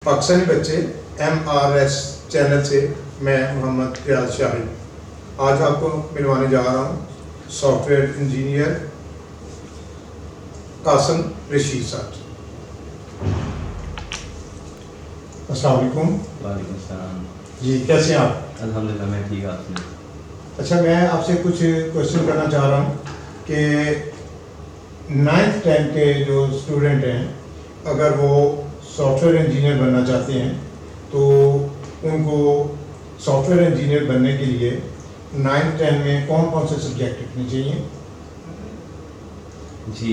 पाकिस्तानी बच्चे MRS channel से मैं मोहम्मद रियाज शाहिद आज आपको मिलवाने जा रहा हूँ सॉफ्टवेयर इंजीनियर कासिम रशीद साहब। अस्सलाम वालेकुम। वालेकुम सलाम। जी, कैसे हैं आप? अल्हम्दुलिल्लाह मैं ठीक। आपने? अच्छा, मैं आपसे कुछ क्वेश्चन करना चाह रहा हूँ कि 9th 10th के जो स्टूडेंट हैं अगर वो सॉफ्टवेयर इंजीनियर बनना चाहते हैं तो उनको सॉफ्टवेयर इंजीनियर बनने के लिए 9th 10th में कौन कौन से सब्जेक्ट रखने चाहिए? जी,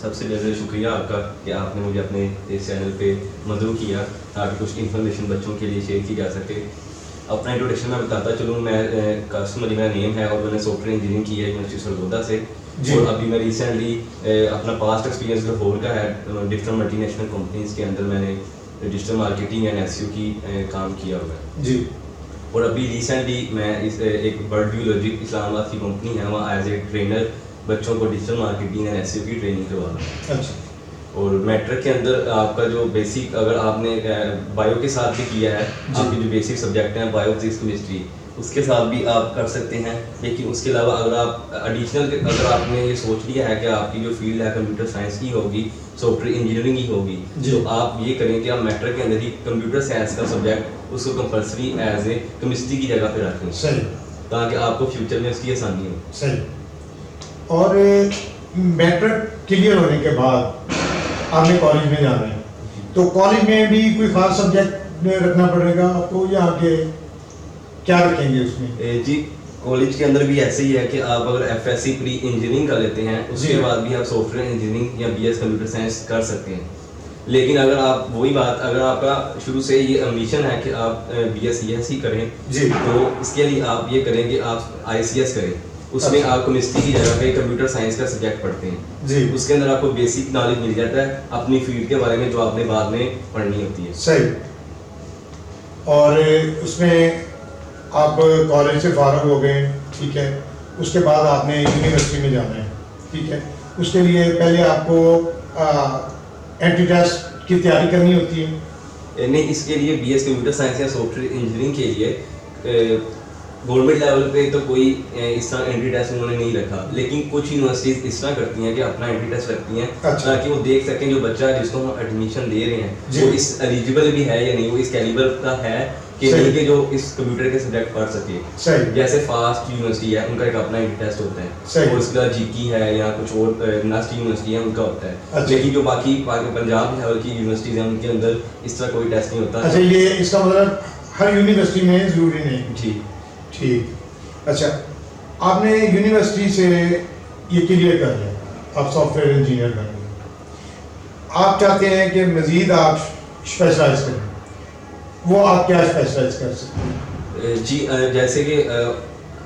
सबसे पहले शुक्रिया आपका कि आपने मुझे अपने इस चैनल पे मदऊ किया ताकि कुछ इन्फॉर्मेशन बच्चों के लिए शेयर की जा सके। अपना इंट्रोडक्शन मैं बताता चलूँ। मैं कासिम अली मेरा नेम है और मैंने सॉफ्टवेयर इंजीनियरिंग की है यूनिवर्सिटी सरगोदा से। और अभी मैं रिसेंटली अपना पास्ट एक्सपीरियंस लाहौर का है, डिफरेंट मल्टीनेशनल कंपनीज के अंदर मैंने डिजिटल मार्केटिंग एंड एसईओ की काम किया हुआ है जी। और अभी रिसेंटली मैं इस एक बर्ड लॉजिक इस्लामाबाद की कंपनी है, वहाँ एज ए ट्रेनर बच्चों को डिजिटल मार्केटिंग एंड एसईओ की ट्रेनिंग करवा रहा हूँ। अच्छा। और मैट्रिक के अंदर आपका जो बेसिक अगर आपने बायो के साथ भी किया है, आपके जो बेसिक सब्जेक्ट हैं बायो फिजिक्स केमिस्ट्री, उसके साथ भी आप कर सकते हैं। लेकिन उसके अलावा अगर आप एडिशनल अगर आपने ये सोच लिया है कि आपकी जो फील्ड है कंप्यूटर साइंस की होगी, सॉफ्टवेयर इंजीनियरिंग की होगी, तो आप ये करें कि आप मैट्रिक के अंदर ही कंप्यूटर साइंस का सब्जेक्ट उसको कंपल्सरी एज ए केमिस्ट्री की जगह पे रखें। सही। ताकि आपको फ्यूचर में उसकी आसानी हो। सही। और मैट्रिक क्लियर होने के बाद आपने कॉलेज में जाना है तो कॉलेज में भी कोई खास सब्जेक्ट रखना पड़ेगा आपको या आगे क्या रखेंगे उसमें? जी, कॉलेज के अंदर भी ऐसे ही है कि आप अगर एफएससी प्री इंजीनियरिंग कर लेते हैं उसके बाद भी आप सॉफ्टवेयर इंजीनियरिंग या बीएस कंप्यूटर साइंस कर सकते हैं। लेकिन अगर आप वही बात अगर आपका शुरू से ये एम्बिशन है कि आप बीएस ही करें जी, तो इसके लिए आप ये करें कि आप आईसीएस करें। उसमें अच्छा। आप केमिस्ट्री की जगह पे कंप्यूटर साइंस का सब्जेक्ट पढ़ते हैं जी। उसके अंदर आपको बेसिक नॉलेज मिल जाता है अपनी फील्ड के बारे में जो आपने बाद में पढ़नी होती है। सही। और उसमें आप कॉलेज से फारग हो गए, ठीक है, उसके बाद आपने यूनिवर्सिटी में जाना है, ठीक है, उसके लिए पहले आपको एंट्री टेस्ट की तैयारी करनी होती है। नहीं, इसके लिए बीएस कंप्यूटर साइंस या सॉफ्टवेयर इंजीनियरिंग के लिए गवर्नमेंट लेवल पे तो कोई इस तरह एंट्री टेस्ट उन्होंने नहीं रखा, लेकिन कुछ यूनिवर्सिटीज इस तरह करती हैं कि अपना एंट्री टेस्ट रखती हैं। अच्छा। ताकि वो देख सकें जो बच्चा जिसको हम एडमिशन दे रहे हैं वो इस एलिजिबल भी है या नहीं, वो इस कैलिबर का है कि नहीं कि जो इस कंप्यूटर के सब्जेक्ट पढ़ सके। सही। जैसे फास्ट यूनिवर्सिटी है उनका एक अपना एंट्री टेस्ट होता है और उसके बाद जीकी है या कुछ और नेशनल यूनिवर्सिटी है उनका होता है। अच्छा। लेकिन जो बाकी पंजाब लेवल की यूनिवर्सिटीज हैं उनके अंदर इस तरह कोई टेस्ट नहीं होता। अच्छा, ये इसका मतलब हर यूनिवर्सिटी में जरूरी नहीं? जी ठीक। अच्छा, आपने यूनिवर्सिटी से ये क्लियर कर लिया आप सॉफ्टवेयर इंजीनियर बन गए, आप चाहते हैं कि मज़ीद आप स्पेशलाइज करें, वो आप क्या स्पेशलाइज कर सकते हैं? जी, जैसे कि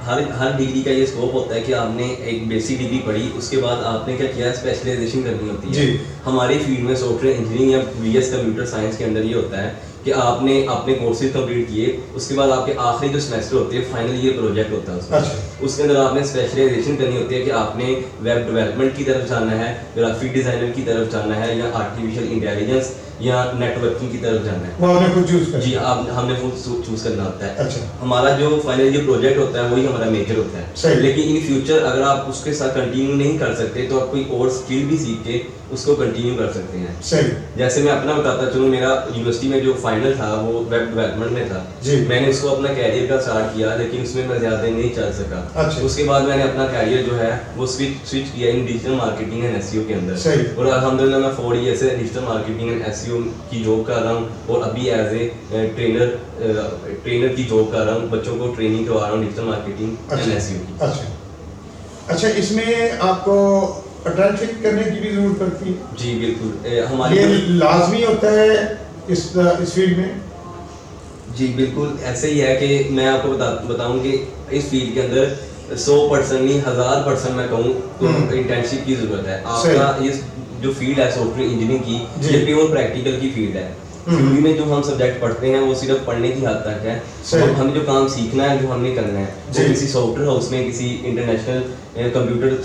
हर डिग्री का ये स्कोप होता है कि आपने एक बेसिक डिग्री पढ़ी उसके बाद आपने क्या किया स्पेशलाइजेशन करनी होती है। हमारी फील्ड में सॉफ्टवेयर इंजीनियरिंग या बीएस कंप्यूटर साइंस के अंदर ये होता है कि आपने अपने कोर्सेज कंप्लीट किए उसके बाद आपके आखिरी जो सेमेस्टर होते हैं फाइनल ईयर प्रोजेक्ट होता है उसमें। अच्छा। उसके अंदर आपने स्पेशलाइजेशन करनी होती है कि आपने वेब डेवलपमेंट की तरफ जाना है, ग्राफिक डिज़ाइनर की तरफ जाना है या आर्टिफिशियल इंटेलिजेंस या नेटवर्किंग की तरफ जाना है। वो आपने खुद चूज करना? जी, हमने खुद चूज करना होता है। अच्छा। हमारा जो फाइनल जो प्रोजेक्ट होता है वही हमारा मेजर होता है। सही। लेकिन इन फ्यूचर अगर आप उसके साथ कंटिन्यू नहीं कर सकते तो आप कोई और स्किल भी सीख के उसको कंटिन्यू कर सकते हैं। सही। जैसे मैं अपना बताता चलूँ, मेरा यूनिवर्सिटी में जो फाइनल था वो वेब डेवलपमेंट में था। जी। मैंने उसको अपना कैरियर का स्टार्ट किया लेकिन उसमें मैं ज़्यादा नहीं चल सका। अच्छा। उसके बाद मैंने अपना कैरियर जो है वो स्विच किया इन डिजिटल मार्केटिंग एंड एसईओ के अंदर। सही। और अल्हम्दुलिल्लाह मैं 4 ईयर से डिजिटल मार्केटिंग एंड एसईओ की जॉब कर रहा हूँ और अभी एज ए ट्रेनर की जॉब कर रहा हूँ, बच्चों को ट्रेनिंग करवा रहा हूँ डिजिटल मार्केटिंग एंड एसईओ की। अच्छा, इसमें आपको अटेंशन करने की भी जरूरत पड़ती है? जी बिल्कुल, हमारी ये लाजमी होता है इस फील्ड में? जी बिल्कुल ऐसे ही है कि मैं आपको बताऊं कि इस फील्ड के अंदर 100% नहीं 1000% मैं कहूँ तो इंटर्नशिप की जरूरत है। आपका ये जो फील्ड है सॉफ्टवेयर इंजीनियरिंग की ये प्योर प्रैक्टिकल की फील्ड है। थ्योरी में जो हम सब्जेक्ट पढ़ते हैं वो सिर्फ पढ़ने की हद तक है। हमें जो काम सीखना है जो हमने करना है वो किसी सॉफ्टवेयर हाउस में किसी इंटरनेशनल कंप्यूटर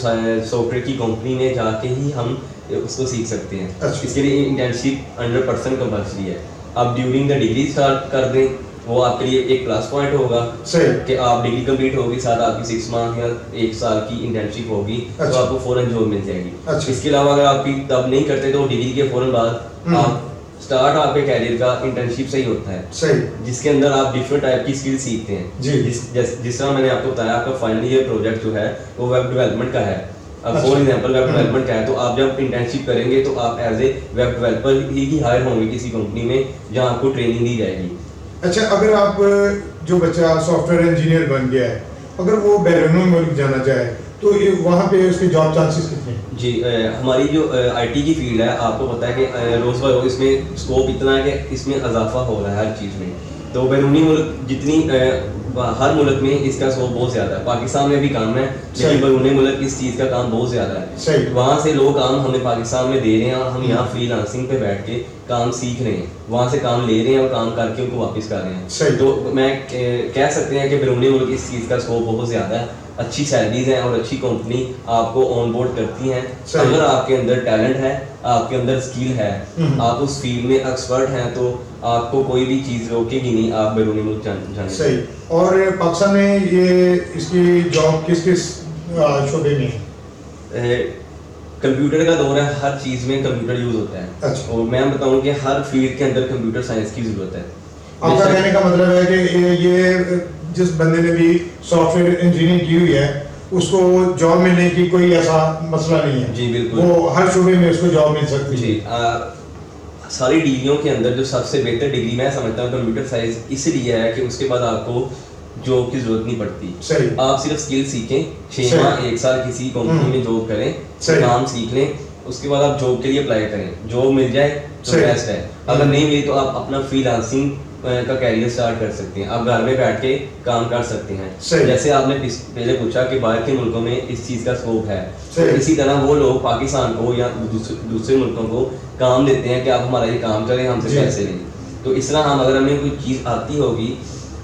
सॉफ्टवेयर की कंपनी में जाके ही हम उसको सीख सकते हैं। अच्छा। इसके लिए इंटर्नशिप 100% कंपल्सरी है। आप ड्यूरिंग द डिग्री स्टार्ट कर दें, वो आपके लिए एक प्लस पॉइंट होगा सही कि आप डिग्री कंप्लीट होगी, साथ आपकी 6 मंथ या 1 साल की इंटर्नशिप होगी, तो अच्छा। आपको फौरन जॉब मिल जाएगी। अच्छा। इसके अलावा अगर आपकी तब नहीं करते तो डिग्री के फौरन बाद आप स्टार्ट आपके कैरियर का इंटर्नशिप से ही होता है, सही जिसके अंदर आप डिफरेंट टाइप की स्किल सीखते हैं। जी। जिस तरह मैंने आपको बताया, आपका फाइनल ईयर प्रोजेक्ट जो है वो वेब डेवलपमेंट का है। अब अच्छा। फॉर एग्जांपल वेब डेवलपमेंट का है, तो आप जब इंटर्नशिप करेंगे तो आप एज ए वेब डेवलपर ही हायर होंगे किसी कंपनी में जहां आपको ट्रेनिंग दी जाएगी। अच्छा, अगर आप जो बच्चा सॉफ्टवेयर इंजीनियर बन गया है, अगर वो बैरून मुल्क जाना चाहे तो वहाँ पे उसके जॉब चांसेस कितने हैं? जी, हमारी जो आईटी की फील्ड है, आपको पता है कि रोज़ ब रोज़ इसमें स्कोप इतना है कि इसमें इजाफा हो रहा है हर चीज़ में। तो बैरूनी मुल्क जितनी हर मुल्क में इसका स्कोप बहुत ज़्यादा है। पाकिस्तान में भी काम है, सही। लेकिन बैरूनी मुल्क इस चीज़ का काम बहुत ज़्यादा है। सही। वहाँ से लोग काम हमें पाकिस्तान में दे रहे हैं और हम यहाँ फ्रीलांसिंग पे बैठ के काम सीख रहे हैं, वहाँ से काम ले रहे हैं और काम करके उनको वापस कर रहे हैं। सही। तो मैं कह सकते हैं कि बैरूनी मुल्क इस चीज़ का स्कोप बहुत ज़्यादा है। अच्छी सैलरीज हैं और अच्छी कंपनी आपको ऑन बोर्ड करती हैं। सही। अगर आपके अंदर टैलेंट है, आपके अंदर स्किल है, आप उस फील्ड में एक्सपर्ट हैं, तो आपको कोई भी चीज़ रोकेगी नहीं आप बैरूनी मुल्क जाने से। सही। और पाकिस्तान में ये इसकी जॉब किस किस शोबे में है? कंप्यूटर का दौर है, हर चीज़ में कंप्यूटर यूज़ होता है। अच्छा। और मैं बताऊं कि हर फील्ड के अंदर कंप्यूटर साइंस की ज़रूरत है। आपका कहने का मतलब है कि ये जिस बंदे ने भी सॉफ्टवेयर इंजीनियरिंग की हुई है उसको जॉब मिलने की कोई ऐसा मसला नहीं है। जी बिल्कुल, वो हर शोबे में उसको जॉब मिल सकती है। जी। सारी डिग्रियों के अंदर जो सबसे बेहतर डिग्री मैं समझता हूँ कंप्यूटर साइंस इसलिए है कि उसके बाद आपको जॉब की जरूरत नहीं पड़ती। सही। आप सिर्फ स्किल सीखें, 6 माह 1 साल किसी कंपनी में जॉब करें, सही। काम सीख लें, उसके बाद आप जॉब के लिए अप्लाई करें, जॉब मिल जाए तो सही। बेस्ट है। अगर नहीं मिली तो आप अपना फ्रीलांसिंग का कैरियर स्टार्ट कर सकते हैं, आप घर में बैठ के काम कर सकते हैं। सही। जैसे आपने पहले पूछा कि बाहर के मुल्कों में इस चीज़ का स्कोप है, तो सही। इसी तरह वो लोग पाकिस्तान को या दूसरे मुल्कों को काम देते हैं कि आप हमारा ये काम करें, हमसे जी। पैसे लें। तो इस तरह हम अगर हमें कोई चीज़ आती होगी,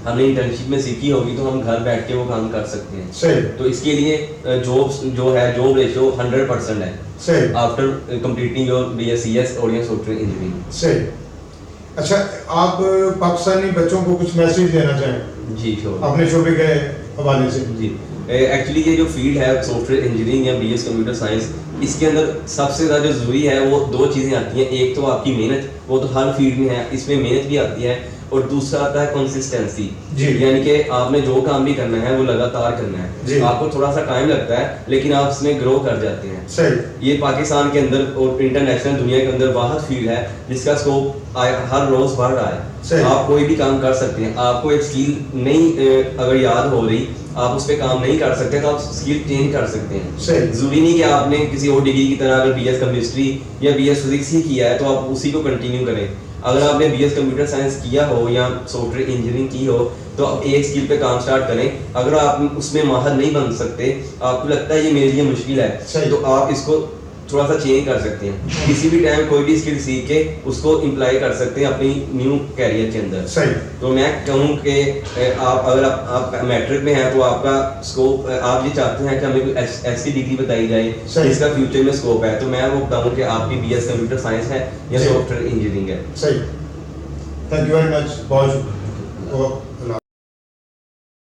हमने इंटर्नशिप में सीखी होगी, तो हम घर बैठ के वो काम कर सकते हैं। सही। तो इसके लिए जॉब जो है, जॉब रेशो 100% है सही। आफ्टर कंप्लीटिंग योर BSc और सॉफ्टवेयर इंजीनियरिंग। सही। अच्छा, आप पाकिस्तानी बच्चों को कुछ मैसेज देना चाहें जी श्योर। अपने शोबे के हवाले से? जी, एक्चुअली ये जो फील्ड है सॉफ्टवेयर इंजीनियरिंग या BS कंप्यूटर साइंस, इसके अंदर सबसे ज़्यादा जो ज़रूरी है वो 2 चीज़ें आती हैं। एक तो आपकी मेहनत, वो तो हर फील्ड में है, इसमें मेहनत भी आती है, और दूसरा आता है कंसिस्टेंसी। जी। यानी कि आपने जो काम भी करना है वो लगातार करना जी। है। आपको थोड़ा सा टाइम लगता है, लेकिन आप इसमें ग्रो कर जाते हैं। सही। ये पाकिस्तान के अंदर और इंटरनेशनल दुनिया के अंदर वाहद फील्ड है जिसका स्कोप हर रोज बढ़ रहा सही। है। आप कोई भी काम कर सकते हैं। आपको एक स्किल नहीं अगर याद हो रही, आप उस पर काम नहीं कर सकते, तो आप स्किल चेंज कर सकते हैं। सही। जरूरी नहीं कि आपने किसी और डिग्री की तरह अगर BS केमिस्ट्री या BS फिजिक्स ही किया है तो आप उसी को कंटिन्यू करें। अगर आपने BS कंप्यूटर साइंस किया हो या सॉफ्टवेयर इंजीनियरिंग की हो, तो आप एक स्किल पे काम स्टार्ट करें। अगर आप उसमें माहिर नहीं बन सकते, आपको लगता है ये मेरे लिए मुश्किल है, सही। तो आप इसको थोड़ा सा चेंज कर सकते हैं। किसी भी टाइम कोई भी स्किल सीख के उसको इम्प्लाई कर सकते हैं अपनी न्यू कैरियर के अंदर। सही। तो मैं कहूँ कि आप अगर आप मैट्रिक में हैं तो आपका स्कोप, आप ये चाहते हैं कि हमें कोई ऐसी डिग्री बताई जाए सही। जिसका फ्यूचर में स्कोप है, तो मैं वो बताऊँ कि आपकी BS कंप्यूटर साइंस है या जी। सॉफ्टवेयर इंजीनियरिंग है। सही। Thank you very much. बहुत शुक्रिया।